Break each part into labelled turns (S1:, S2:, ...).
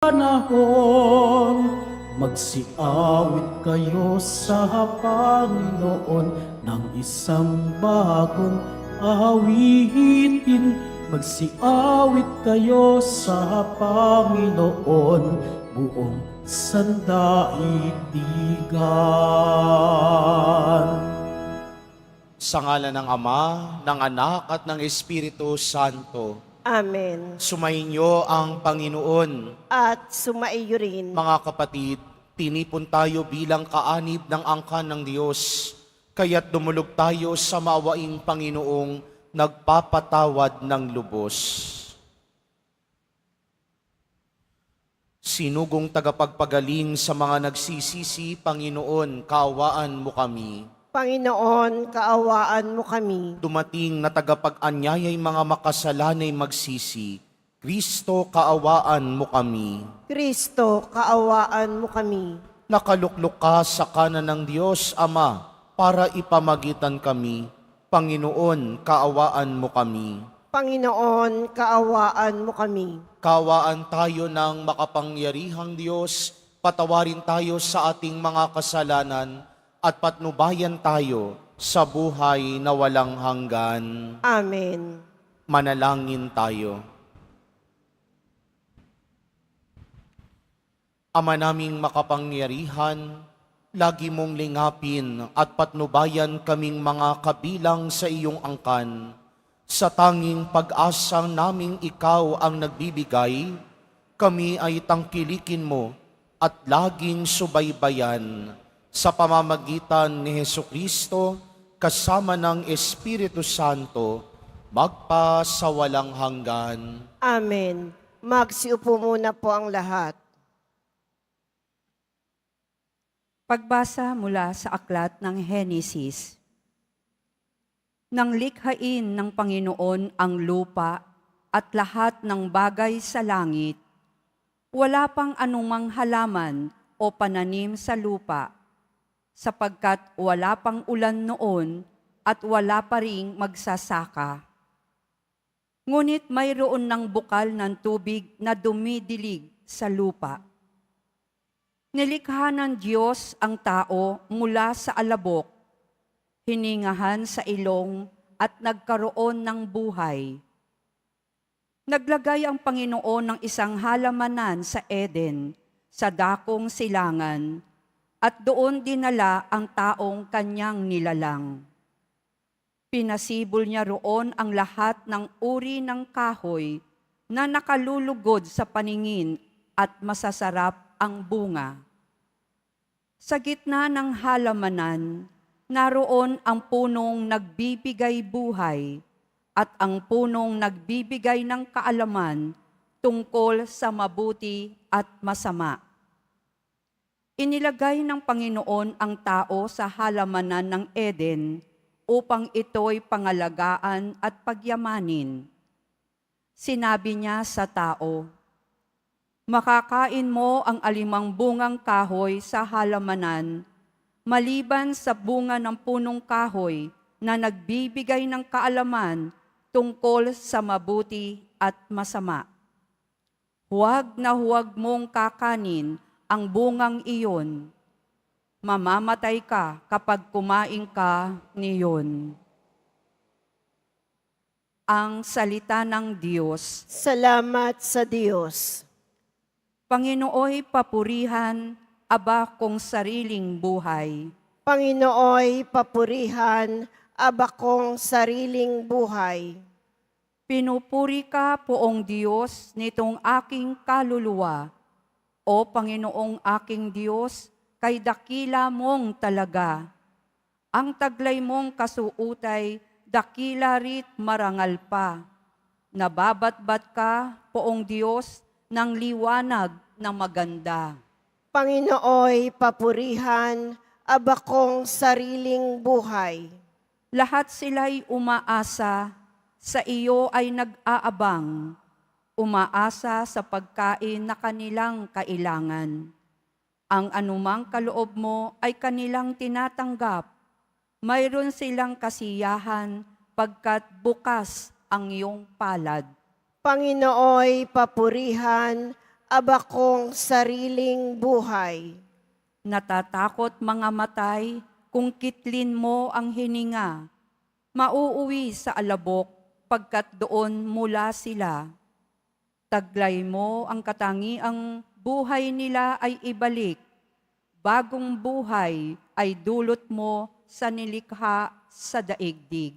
S1: panahon, magsiawit kayo sa Panginoon ng isang bagong awitin. Magsiawit kayo sa Panginoon, buong sandaigdigan.
S2: Sa ngalan ng Ama, ng Anak at ng Espiritu Santo.
S3: Amen.
S2: Sumainyo ang Panginoon.
S3: At sumaiyo rin.
S2: Mga kapatid, tinipon tayo bilang kaanib ng angkan ng Diyos, kaya't dumulog tayo sa maawaing Panginoong nagpapatawad ng lubos. Sinugong tagapagpagaling sa mga nagsisisi, Panginoon, kaawaan mo kami.
S3: Panginoon, kaawaan mo kami.
S2: Dumating na tagapag-anyayay mga makasalanay magsisi, Kristo, kaawaan mo kami.
S3: Kristo, kaawaan mo kami.
S2: Nakaluklok ka sa kanan ng Diyos, Ama, para ipamagitan kami. Panginoon, kaawaan mo kami.
S3: Panginoon, kaawaan mo kami.
S2: Kaawaan tayo ng makapangyarihang Diyos, patawarin tayo sa ating mga kasalanan, at patnubayan tayo sa buhay na walang hanggan.
S3: Amen.
S2: Manalangin tayo. Ama naming makapangyarihan, lagi mong lingapin at patnubayan kaming mga kabilang sa iyong angkan. Sa tanging pag-asang naming ikaw ang nagbibigay, kami ay tangkilikin mo at laging subaybayan. Sa pamamagitan ni Hesukristo, kasama ng Espiritu Santo, magpa sa walang hanggan.
S3: Amen. Magsiupo muna po ang lahat.
S4: Pagbasa mula sa aklat ng Henesis. Nang likhain ng Panginoon ang lupa at lahat ng bagay sa langit, wala pang anumang halaman o pananim sa lupa, sapagkat wala pang ulan noon at wala pa ring magsasaka. Ngunit mayroon ng bukal ng tubig na dumidilig sa lupa. Nilikha ng Diyos ang tao mula sa alabok, hiningahan sa ilong at nagkaroon ng buhay. Naglagay ang Panginoon ng isang halamanan sa Eden, sa dakong silangan, at doon dinala ang taong kanyang nilalang. Pinasibol niya roon ang lahat ng uri ng kahoy na nakalulugod sa paningin at masasarap ang bunga. Sa gitna ng halamanan, naroon ang punong nagbibigay buhay at ang punong nagbibigay ng kaalaman tungkol sa mabuti at masama. Inilagay ng Panginoon ang tao sa halamanan ng Eden upang ito'y pangalagaan at pagyamanin. Sinabi niya sa tao, "Makakain mo ang alimang bungang kahoy sa halamanan, maliban sa bunga ng punong kahoy na nagbibigay ng kaalaman tungkol sa mabuti at masama. Huwag na huwag mong kakanin ang bungang iyon. Mamamatay ka kapag kumain ka niyon." Ang salita ng Diyos.
S3: Salamat sa Diyos.
S4: Panginooy papurihan, aba kong sariling buhay.
S3: Panginooy papurihan, aba kong sariling buhay.
S4: Pinupuri ka, Poong Diyos, nitong aking kaluluwa. O Panginoong aking Diyos, kay dakila mong talaga. Ang taglay mong kasuutay, dakila rit marangal pa. Nababatbat ka, Poong Diyos, ng liwanag na maganda.
S3: Panginooy papurihan, aba kong sariling buhay.
S4: Lahat sila'y umaasa, sa iyo ay nag-aabang, umaasa sa pagkain na kanilang kailangan. Ang anumang kaloob mo ay kanilang tinatanggap. Mayroon silang kasiyahan pagkat bukas ang iyong palad.
S3: Panginooy papurihan, aba kong sariling buhay.
S4: Natatakot mga matay kung kitlin mo ang hininga. Mauuwi sa alabok pagkat doon mula sila. Taglay mo ang katangiang buhay nila ay ibalik. Bagong buhay ay dulot mo sa nilikha sa daigdig.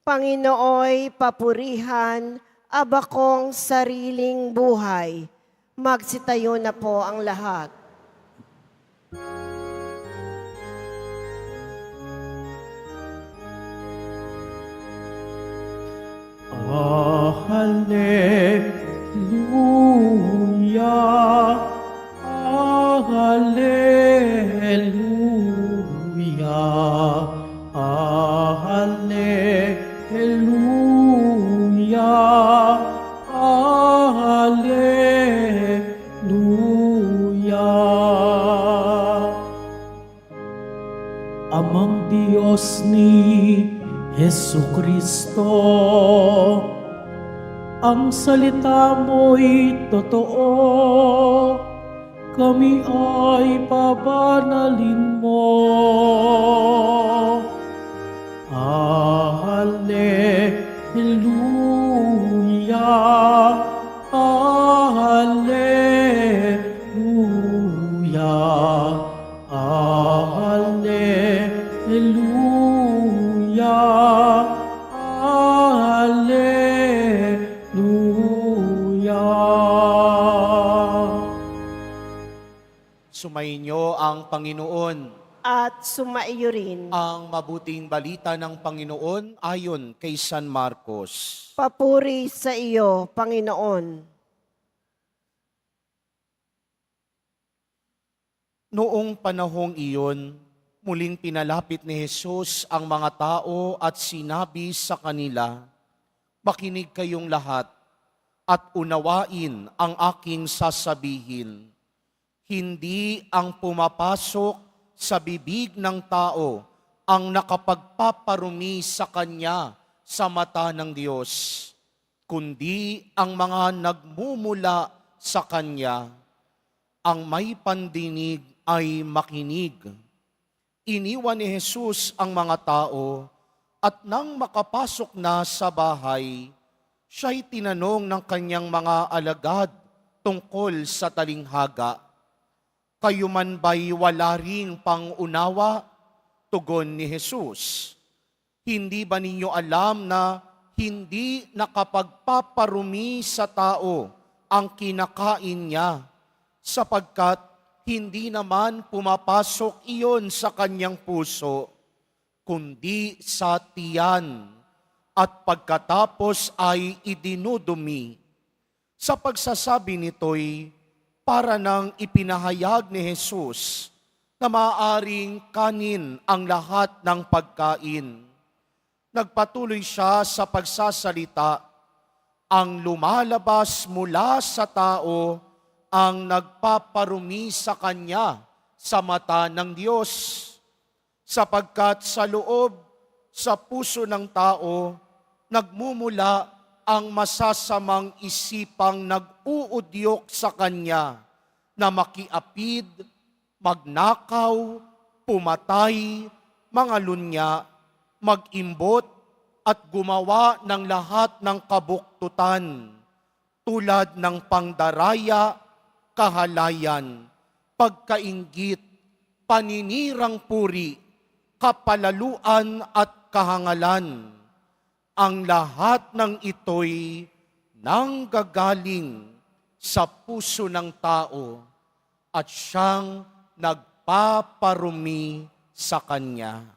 S3: Panginooy papurihan, aba kong sariling buhay. Magsitayo na po ang lahat.
S1: Hallelujah, Hallelujah, Hallelujah, Hallelujah. Amang Diyos ni Jesucristo, ang salita mo'y totoo, kami ay pabanalin mo. Hallelujah, Hallelujah, Hallelujah, Hallelujah.
S2: Sumainyo ang Panginoon.
S3: At sumaiyo rin.
S2: Ang mabuting balita ng Panginoon ayon kay San Marcos.
S3: Papuri sa iyo, Panginoon.
S2: Noong panahong iyon, muling pinalapit ni Jesus ang mga tao at sinabi sa kanila, "Makinig kayong lahat at unawain ang aking sasabihin. Hindi ang pumapasok sa bibig ng tao ang nakapagpaparumi sa kanya sa mata ng Diyos, kundi ang mga nagmumula sa kanya. Ang may pandinig ay makinig." Iniwan ni Jesus ang mga tao at nang makapasok na sa bahay, siya'y tinanong ng kanyang mga alagad tungkol sa talinghaga. "Kayo man ba'y wala ring pangunawa?" Tugon ni Jesus. "Hindi ba ninyo alam na hindi nakapagpaparumi sa tao ang kinakain niya, sapagkat hindi naman pumapasok iyon sa kanyang puso, kundi sa tiyan, at pagkatapos ay idinudumi?" Sa pagsasabi nito'y para nang ipinahayag ni Jesus na maaaring kanin ang lahat ng pagkain. Nagpatuloy siya sa pagsasalita, "Ang lumalabas mula sa tao ang nagpaparumi sa kanya sa mata ng Diyos, sapagkat sa loob, sa puso ng tao, nagmumula ang masasamang isipang nag-uudyok sa kanya na makiapid, magnakaw, pumatay, mangalunya, mag-imbot, at gumawa ng lahat ng kabuktutan, tulad ng pangdaraya, kahalayan, pagkainggit, paninirang puri, kapalaluan at kahangalan. Ang lahat ng ito'y nanggagaling sa puso ng tao at siyang nagpaparumi sa kanya."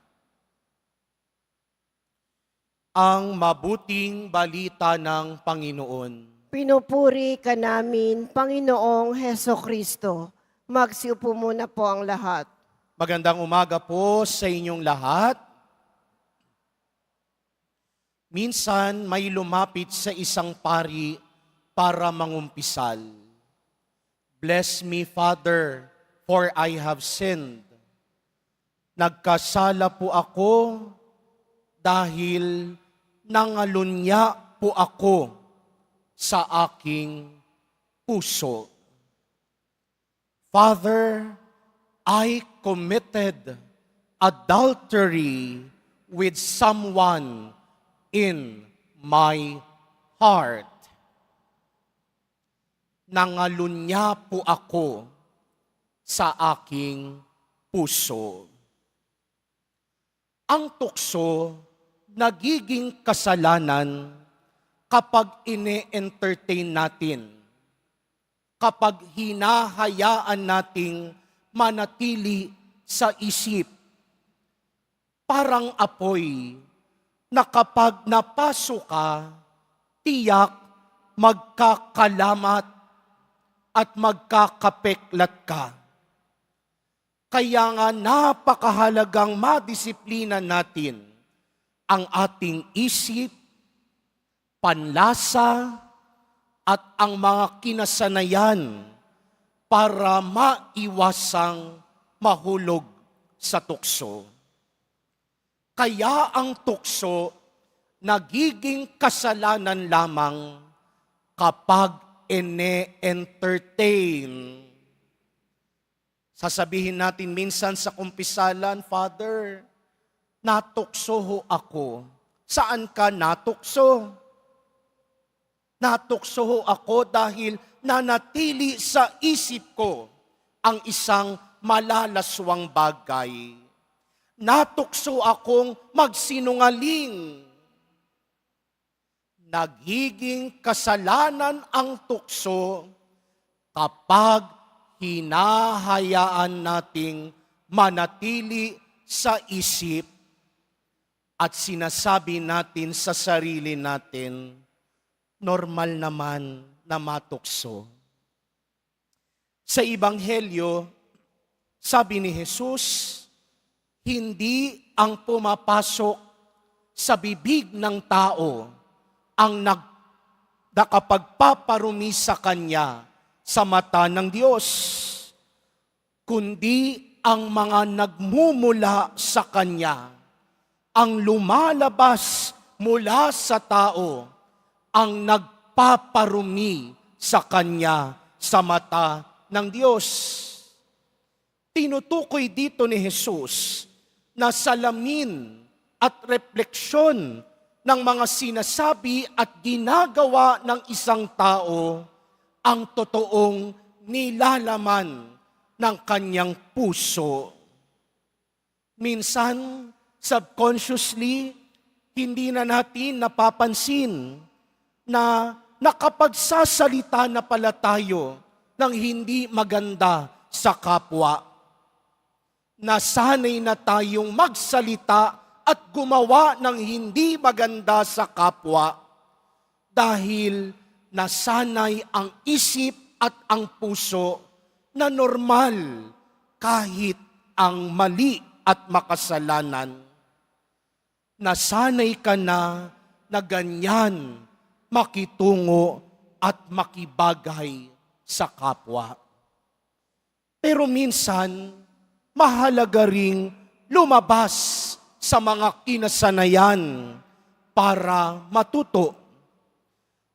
S2: Ang mabuting balita ng Panginoon.
S3: Pinupuri ka namin, Panginoong Hesukristo. Magsiupo muna po ang lahat.
S2: Magandang umaga po sa inyong lahat. Minsan may lumapit sa isang pari para mangumpisal. "Bless me, Father, for I have sinned. Nagkasala po ako dahil nangalunya po ako sa aking puso." Father, I committed adultery with someone in my heart. Nangalunya po ako sa aking puso. Ang tukso, nagiging kasalanan kapag ine-entertain natin, kapag hinahayaan nating manatili sa isip. Parang apoy na kapag napasok ka, tiyak magkakalamat at magkakapeklat ka. Kaya nga napakahalagang madisiplina natin ang ating isip, panlasa, at ang mga kinasanayan para maiwasang mahulog sa tukso. Kaya ang tukso nagiging kasalanan lamang kapag ine-entertain. Sasabihin natin minsan sa kumpisalan, Father, natukso ho ako. Saan ka natukso? Natukso ho ako dahil nanatili sa isip ko ang isang malalaswang bagay. Natukso akong magsinungaling. Nagiging kasalanan ang tukso kapag hinahayaan nating manatili sa isip at sinasabi natin sa sarili natin, normal naman na matukso. Sa Ebanghelyo, sabi ni Jesus, hindi ang pumapasok sa bibig ng tao ang nakapagpaparumi sa kanya sa mata ng Diyos, kundi ang mga nagmumula sa kanya, ang lumalabas mula sa tao, ang nagpaparumi sa kanya sa mata ng Diyos. Tinutukoy dito ni Jesus na salamin at refleksyon ng mga sinasabi at ginagawa ng isang tao ang totoong nilalaman ng kanyang puso. Minsan, subconsciously, hindi na natin napapansin na nakapagsasalita na pala tayo ng hindi maganda sa kapwa. Nasanay na tayong magsalita at gumawa ng hindi maganda sa kapwa dahil nasanay ang isip at ang puso na normal kahit ang mali at makasalanan. Nasanay ka na ganyan makitungo at makibagay sa kapwa. Pero minsan, mahalaga ring lumabas sa mga kinasanayan para matuto.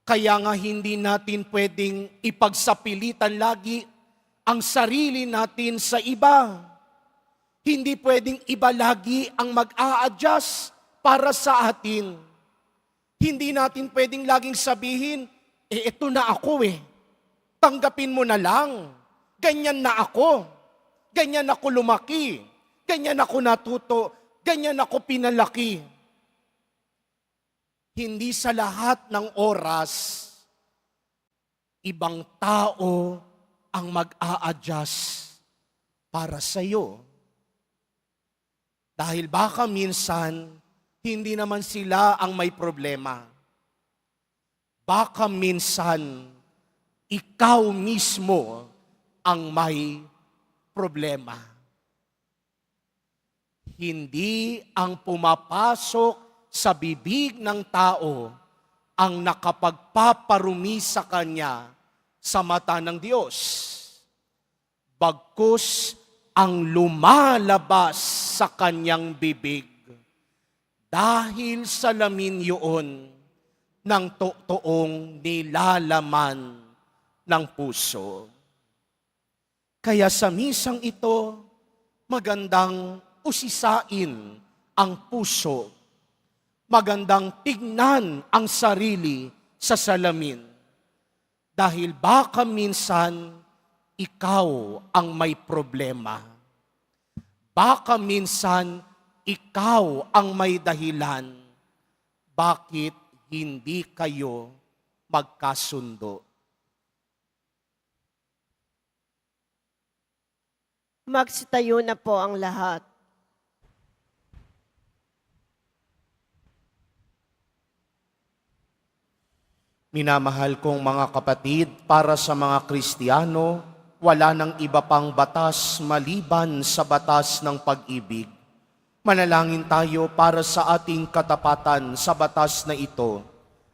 S2: Kaya nga hindi natin pwedeng ipagsapilitan lagi ang sarili natin sa iba. Hindi pwedeng iba lagi ang mag-a-adjust para sa atin. Hindi natin pwedeng laging sabihin, eto na ako Tanggapin mo na lang. Ganyan na ako. Ganyan ako lumaki. Ganyan ako natuto. Ganyan ako pinalaki. Hindi sa lahat ng oras, ibang tao ang mag-a-adjust para sa iyo. Dahil baka minsan, hindi naman sila ang may problema. Baka minsan, ikaw mismo ang may problema. Hindi ang pumapasok sa bibig ng tao ang nakapagpaparumi sa kanya sa mata ng Diyos. Bagkus ang lumalabas sa kanyang bibig dahil salamin yun ng totoong nilalaman ng puso. Kaya sa misang ito, magandang usisain ang puso. Magandang tignan ang sarili sa salamin. Dahil baka minsan, ikaw ang may problema. Baka minsan, ikaw ang may dahilan. Bakit hindi kayo magkasundo?
S3: Magsitayo na po ang lahat.
S2: Minamahal kong mga kapatid, para sa mga Kristiyano, wala nang iba pang batas maliban sa batas ng pag-ibig. Manalangin tayo para sa ating katapatan sa batas na ito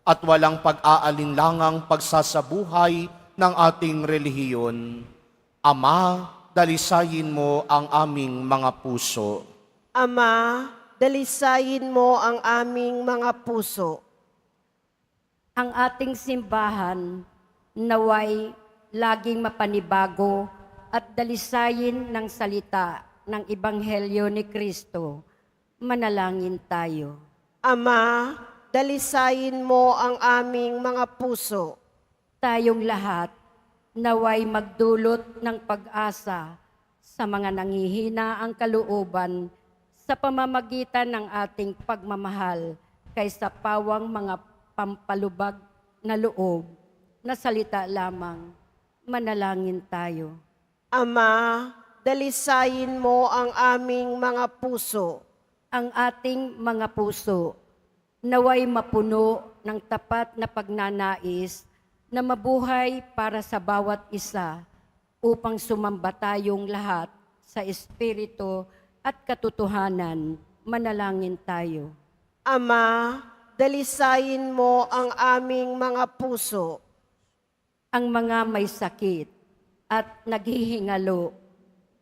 S2: at walang pag-aalinlangang pagsasabuhay ng ating relihiyon. Ama, dalisayin mo ang aming mga puso.
S3: Ama, dalisayin mo ang aming mga puso.
S5: Ang ating simbahan naway laging mapanibago at dalisayin ng salita ng Ebanghelyo ni Kristo. Manalangin tayo.
S3: Ama, dalisayin mo ang aming mga puso.
S5: Tayong lahat naway magdulot ng pag-asa sa mga nanghihina ang kalooban sa pamamagitan ng ating pagmamahal kaysa pawang mga pampalubag na loob na salita lamang. Manalangin tayo.
S3: Ama, dalisayin mo ang aming mga puso.
S5: Ang ating mga puso naway mapuno ng tapat na pagnanais na mabuhay para sa bawat isa upang sumamba tayong lahat sa Espiritu at katotohanan. Manalangin tayo.
S3: Ama, dalisayin mo ang aming mga puso.
S5: Ang mga may sakit at naghihingalo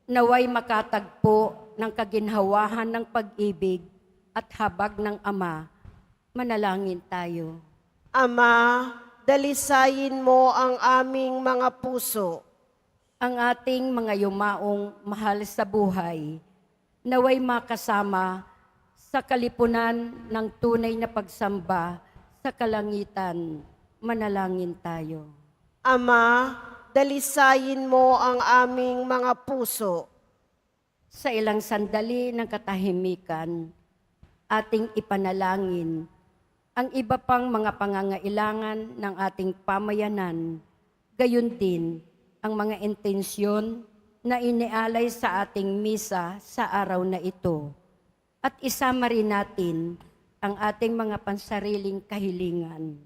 S5: naway makatagpo ng kaginhawahan ng pag-ibig at habag ng Ama. Manalangin tayo.
S3: Ama, dalisayin mo ang aming mga puso.
S5: Ang ating mga yumaong mahal sa buhay naway makasama sa kalipunan ng tunay na pagsamba sa kalangitan. Manalangin tayo.
S3: Ama, dalisayin mo ang aming mga puso.
S5: Sa ilang sandali ng katahimikan, ating ipanalangin ang iba pang mga pangangailangan ng ating pamayanan, gayon din ang mga intensyon na inialay sa ating misa sa araw na ito. At isama rin natin ang ating mga pansariling kahilingan.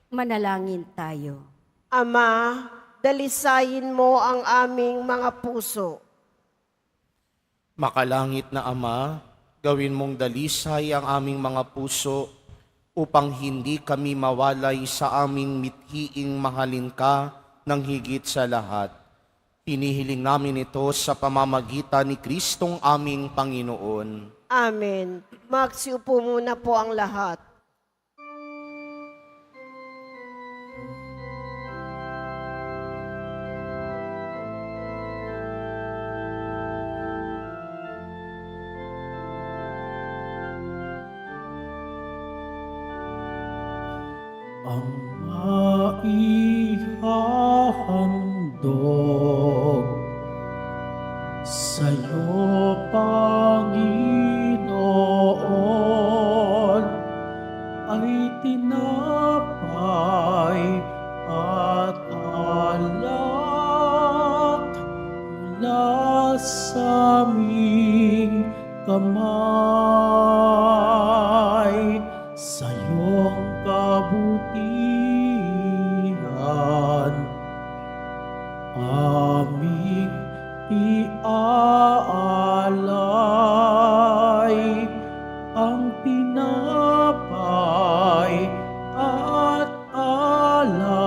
S5: Manalangin tayo.
S3: Ama, dalisayin mo ang aming mga puso.
S2: Makalangit na Ama, gawin mong dalisay ang aming mga puso upang hindi kami mawalay sa aming mithiing mahalin ka ng higit sa lahat. Hinihiling namin ito sa pamamagitan ni Kristong aming Panginoon.
S3: Amen. Magsiupo muna po ang lahat.
S1: Ang maihahandog sa'yo, Panginoon, ay tinapay at alak mula sa aming kamay. Sa iyong kabutihan, aming iaalay ang tinapay at alak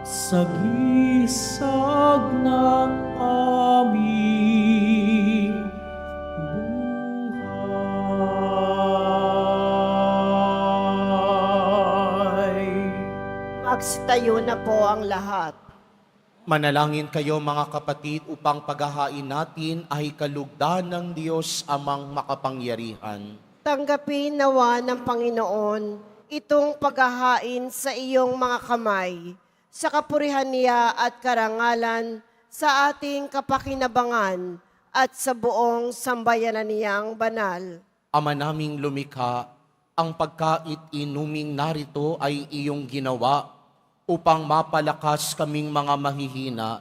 S1: sa gisag ng aming buhay.
S3: Magsitayo na po ang lahat.
S2: Manalangin kayo mga kapatid upang paghahain natin ay kalugdan ng Diyos amang makapangyarihan.
S3: Tanggapin nawa ng Panginoon itong paghahain sa iyong mga kamay, sa kapurihan niya at karangalan, sa ating kapakinabangan at sa buong sambayanan niyang banal.
S2: Ama naming lumikha, ang pagkait inuming narito ay iyong ginawa upang mapalakas kaming mga mahihina.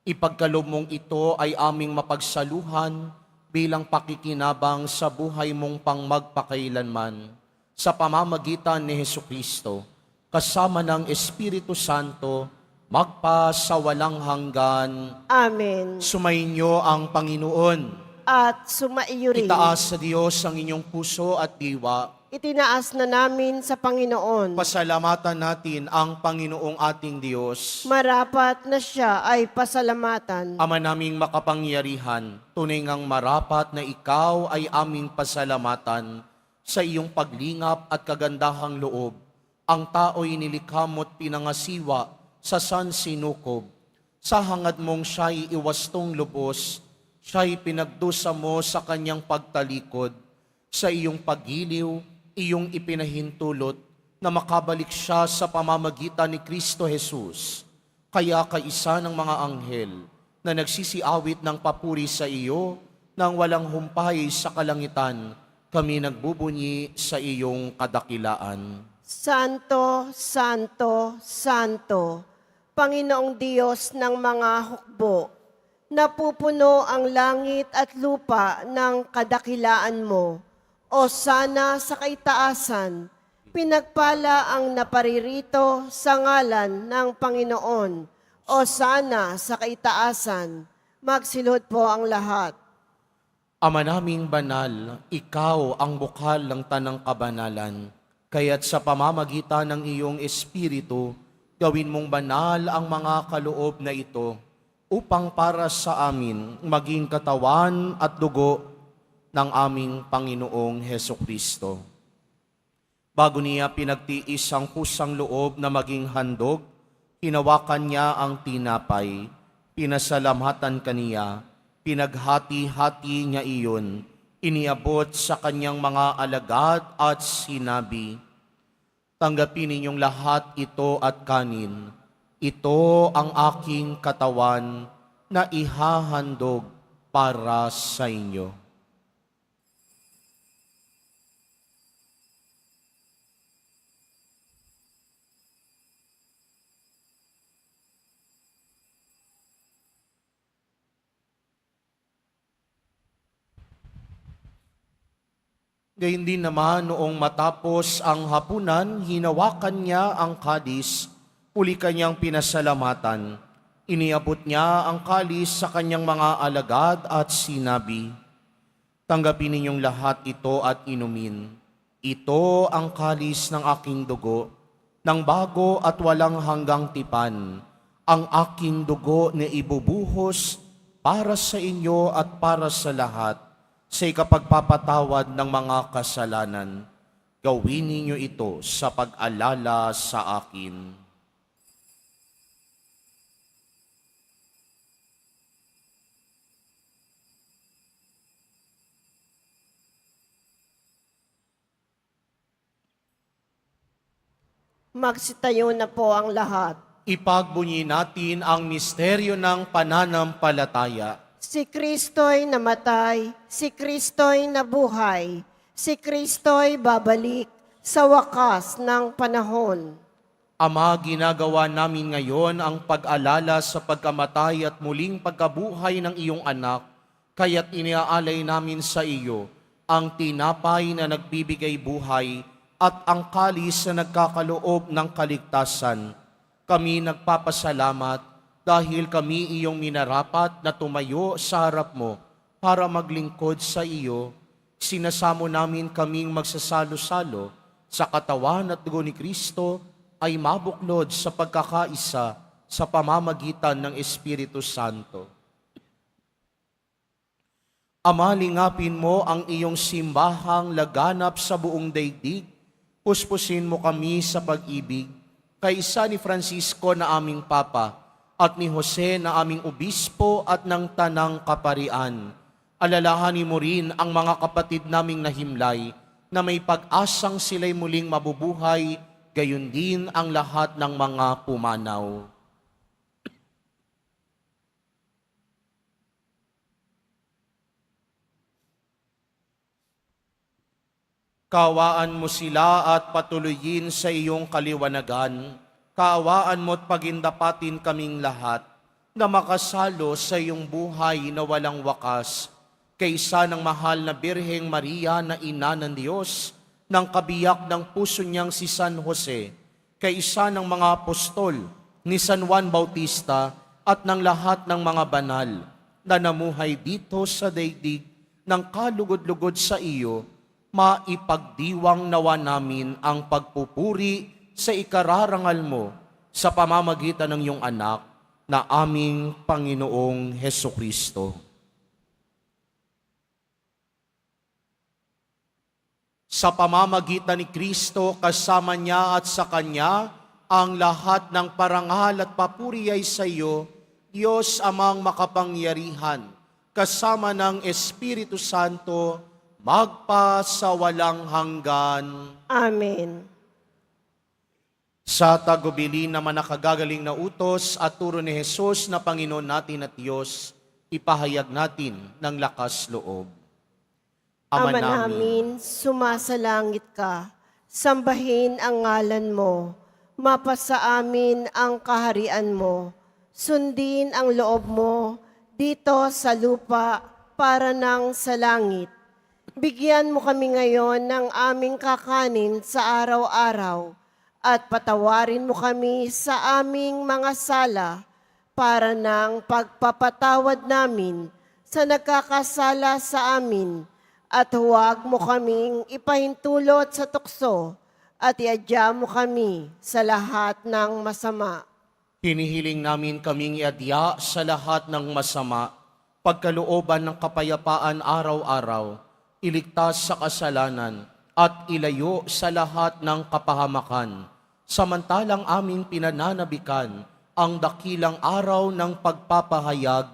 S2: Ipagkaloob mong ito ay aming mapagsaluhan bilang pakikinabang sa buhay mong pangmagpakailanman. Sa pamamagitan ni Hesukristo, kasama ng Espiritu Santo, magpa sa walang hanggan.
S3: Amen.
S2: Sumainyo ang Panginoon.
S3: At sumaiyo rin.
S2: Itaas sa Diyos ang inyong puso at diwa.
S3: Itinaas na namin sa Panginoon.
S2: Pasalamatan natin ang Panginoong ating Diyos.
S3: Marapat na siya ay pasalamatan.
S2: Ama naming makapangyarihan, tunay ngang marapat na ikaw ay aming pasalamatan sa iyong paglingap at kagandahang loob. Ang tao'y nilikha mo't pinangasiwa sa sansinukob. Sa hangad mong siya'y iwastong lubos, siya'y pinagdusa mo sa kanyang pagtalikod. Sa iyong paggiliw, iyong ipinahintulot na makabalik siya sa pamamagitan ni Kristo Jesus. Kaya kaisa ng mga anghel na nagsisiawit ng papuri sa iyo nang walang humpay sa kalangitan, kami nagbubunyi sa iyong kadakilaan.
S3: Santo, Santo, Santo, Panginoong Diyos ng mga hukbo, napupuno ang langit at lupa ng kadakilaan mo. O sana sa kaitaasan, pinagpala ang naparirito sa ngalan ng Panginoon. O sana sa kaitaasan, magsilhod po ang lahat.
S2: Ama naming banal, ikaw ang bukal ng tanang kabanalan. Kaya't sa pamamagitan ng iyong Espiritu, gawin mong banal ang mga kaloob na ito upang para sa amin maging katawan at dugo ng aming Panginoong Hesukristo. Bago niya pinagtiis ang kusang loob na maging handog, hinawakan niya ang tinapay, pinasalamatan kaniya, pinaghati-hati niya iyon, iniabot sa kanyang mga alagad at sinabi, "Tanggapin ninyong lahat ito at kanin. Ito ang aking katawan na ihahandog para sa inyo." Gayun din naman noong matapos ang hapunan, hinawakan niya ang kalis, uli kanyang pinasalamatan. Iniabot niya ang kalis sa kanyang mga alagad at sinabi, "Tanggapin ninyong lahat ito at inumin. Ito ang kalis ng aking dugo, ng bago at walang hanggang tipan, ang aking dugo na ibubuhos para sa inyo at para sa lahat, sa ikapagpapatawad ng mga kasalanan. Gawin ninyo ito sa pag-alala sa akin."
S3: Magsitayo na po ang lahat.
S2: Ipagbunyi natin ang misteryo ng pananampalataya.
S3: Si Kristo'y namatay, si Kristo'y nabuhay, si Kristo'y babalik sa wakas ng panahon.
S2: Ama, ginagawa namin ngayon ang pag-alala sa pagkamatay at muling pagkabuhay ng iyong anak, kaya't iniaalay namin sa iyo ang tinapay na nagbibigay buhay at ang kalis na nagkakaloob ng kaligtasan. Kami nagpapasalamat dahil kami iyong minarapat na tumayo sa harap mo para maglingkod sa iyo. Sinasamo namin kaming magsasalo-salo sa katawan at dugo ni Kristo ay mabuklod sa pagkakaisa sa pamamagitan ng Espiritu Santo. Ama, lingapin mo ang iyong simbahang laganap sa buong daigdig. Puspusin mo kami sa pag-ibig. kaisa ni Francisco na aming Papa, at ni Jose na aming Obispo at ng Tanang Kaparian. Alalahanin mo rin ang mga kapatid naming nahimlay, na may pag-asang sila'y muling mabubuhay, gayon din ang lahat ng mga pumanaw. Kaawaan mo sila at patuloyin sa iyong kaliwanagan. Kaawaan mo at pagindapatin kaming lahat na makasalo sa iyong buhay na walang wakas. Kaysa ng mahal na Birheng Maria na Ina ng Diyos, ng kabiyak ng puso niyang si San Jose, kaysa ng mga apostol ni San Juan Bautista at ng lahat ng mga banal na namuhay dito sa daigdig ng kalugod-lugod sa iyo, maipagdiwang nawa namin ang pagpupuri sa ikararangal mo sa pamamagitan ng iyong anak na aming Panginoong Hesukristo. Sa pamamagitan ni Kristo, kasama niya at sa Kanya, ang lahat ng parangal at papuri ay sa iyo, Diyos amang makapangyarihan, kasama ng Espiritu Santo, magpa sa walang hanggan.
S3: Amen.
S2: Sa tagubilin naman nakagagaling na utos at turo ni Jesus na Panginoon natin at Diyos, ipahayag natin ng lakas loob.
S3: Ama namin, sumasalangit ka, sambahin ang ngalan mo, mapasa amin ang kaharian mo, sundin ang loob mo dito sa lupa para nang sa langit. Bigyan mo kami ngayon ng aming kakanin sa araw-araw at patawarin mo kami sa aming mga sala para ng pagpapatawad namin sa nagkakasala sa amin at huwag mo kaming ipahintulot sa tukso at iadya mo kami sa lahat ng masama.
S2: Hinihiling namin kaming iadya sa lahat ng masama, pagkalooban ng kapayapaan araw-araw, iligtas sa kasalanan at ilayo sa lahat ng kapahamakan, samantalang aming pinananabikan ang dakilang araw ng pagpapahayag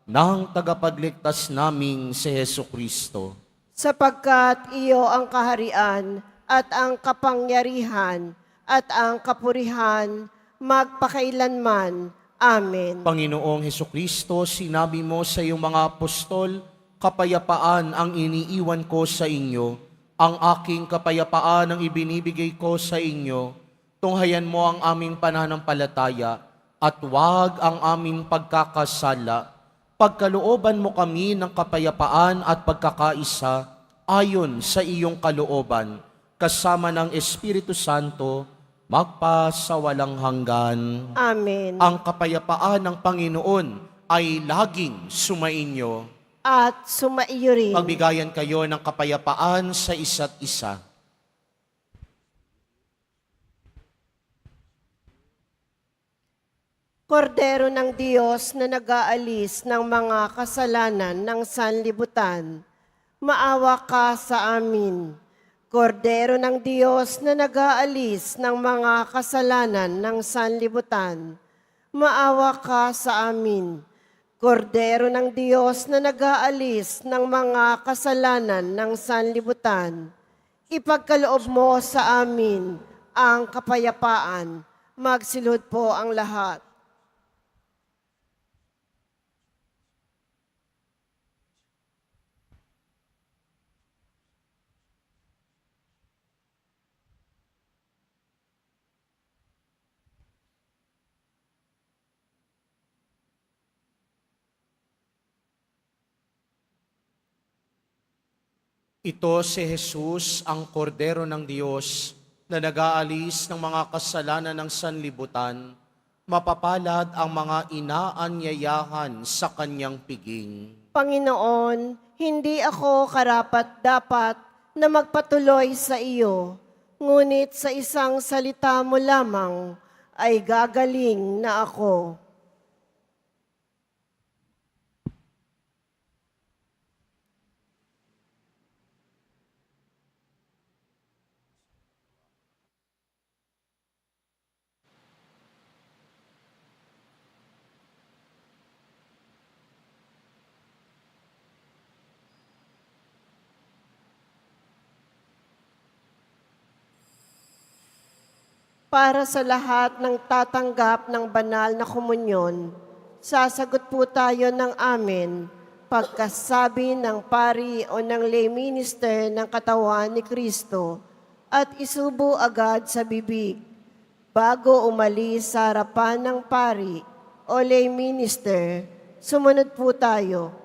S2: ng tagapagligtas naming si Hesukristo.
S3: Sapagkat iyo ang kaharian at ang kapangyarihan at ang kapurihan magpakailanman. Amen.
S2: Panginoong Hesukristo, sinabi mo sa iyong mga apostol, kapayapaan ang iniiwan ko sa inyo, ang aking kapayapaan ang ibinibigay ko sa inyo. Tunghayan mo ang aming pananampalataya at wag ang aming pagkakasala. Pagkalooban mo kami ng kapayapaan at pagkakaisa ayon sa iyong kalooban, kasama ng Espiritu Santo, magpa sa walang hanggan.
S3: Amen.
S2: Ang kapayapaan ng Panginoon ay laging sumainyo.
S3: At sumaiyo rin.
S2: Magbigayan kayo ng kapayapaan sa isa't isa.
S3: Kordero ng Diyos na nag-aalis ng mga kasalanan ng sanlibutan, maawa ka sa amin. Kordero ng Diyos na nag-aalis ng mga kasalanan ng sanlibutan, maawa ka sa amin. Kordero ng Diyos na nag-aalis ng mga kasalanan ng sanlibutan, ipagkaloob mo sa amin ang kapayapaan. Magsilod po ang lahat.
S2: Ito si Jesus, ang kordero ng Diyos, na nag-aalis ng mga kasalanan ng sanlibutan. Mapapalad ang mga inaanyayahan sa kanyang piging.
S3: Panginoon, hindi ako karapat-dapat na magpatuloy sa iyo, ngunit sa isang salita mo lamang ay gagaling na ako. para sa lahat ng tatanggap ng banal na komunyon, sasagot po tayo ng amen pagkasabi ng pari o ng lay minister ng katawan ni Kristo at isubo agad sa bibig bago umalis sa harapan ng pari o lay minister. Sumunod po tayo.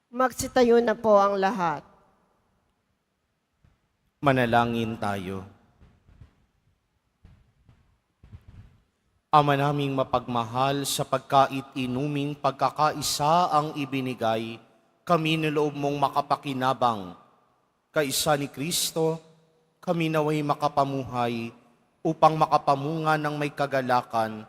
S3: Magsitayo na po ang lahat.
S2: Manalangin tayo. Ama naming mapagmahal, sa pagkait-inuming pagkakaisa ang ibinigay, kami niloob mong makapakinabang. Kaisa ni Kristo, kami naway makapamuhay upang makapamunga ng may kagalakan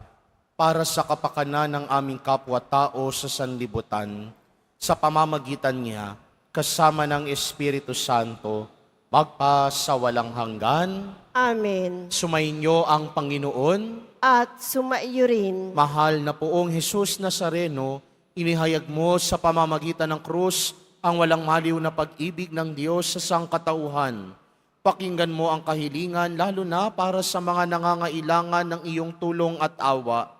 S2: para sa kapakanan ng aming kapwa-tao sa sanlibutan. Sa pamamagitan niya, kasama ng Espiritu Santo, magpa sa walang hanggan.
S3: Amen.
S2: Sumainyo ang Panginoon.
S3: At sumaiyo rin.
S2: Mahal na poong Jesus Nazareno, inihayag mo sa pamamagitan ng krus ang walang maliw na pag-ibig ng Diyos sa sangkatauhan. Pakinggan mo ang kahilingan, lalo na para sa mga nangangailangan ng iyong tulong at awa.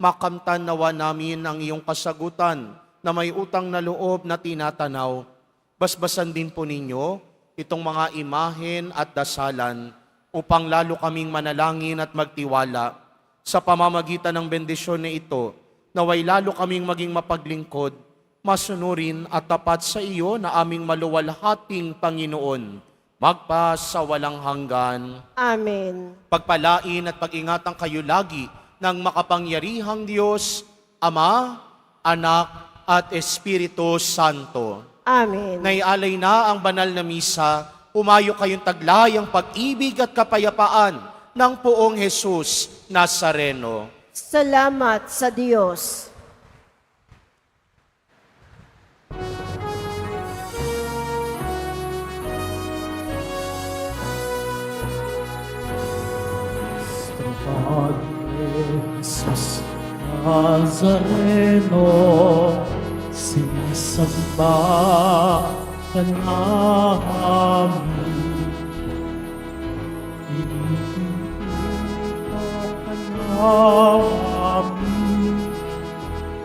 S2: Makamtan nawa namin ang iyong kasagutan na may utang na loob na tinatanaw. Basbasan din po ninyo itong mga imahen at dasalan upang lalo kaming manalangin at magtiwala. Sa pamamagitan ng bendisyon na ito, naway lalo kaming maging mapaglingkod, masunurin at tapat sa iyo na aming maluwalhating Panginoon, magpa sa walang hanggan.
S3: Amen.
S2: Pagpalain at pag-ingatan kayo lagi ng makapangyarihang Diyos, Ama, Anak, at Espiritu Santo.
S3: Amen.
S2: Naialay na ang banal na misa, humayo kayong taglay ang pag-ibig at kapayapaan ng poong Jesus Nazareno.
S3: Salamat sa Diyos.
S1: Jesus Nazareno, sinisamba ka namin. Iniinta ka namin,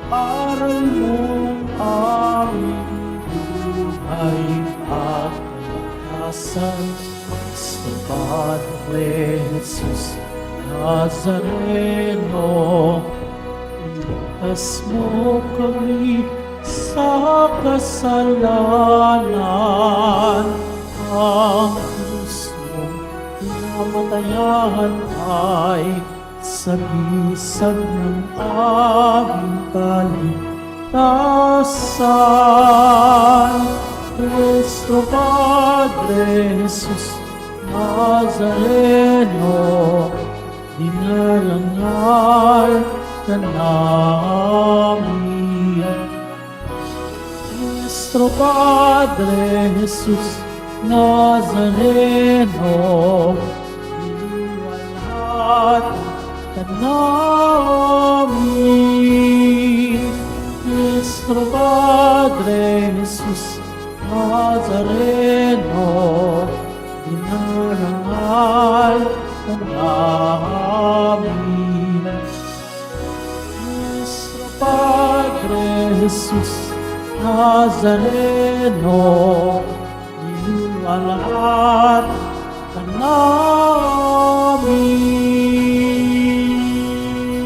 S1: aral mong aming buhay at kalakasan. Sa Padre Jesus Nazareno, iligtas mo kami sa kasalanan. Ang krus mong pinamatayan ay sagisag ng aming kaligtasan. Nuestro Padre Jesus Nazareno, dinarangal ka namin. Nuestro Padre Jesus Nazareno, iniwalhati ka namin. Nuestro Padre Jesus Nazareno, dinarangal ka namin. Nuestro Padre Jesus Nazareno, iniwalhati ka namin.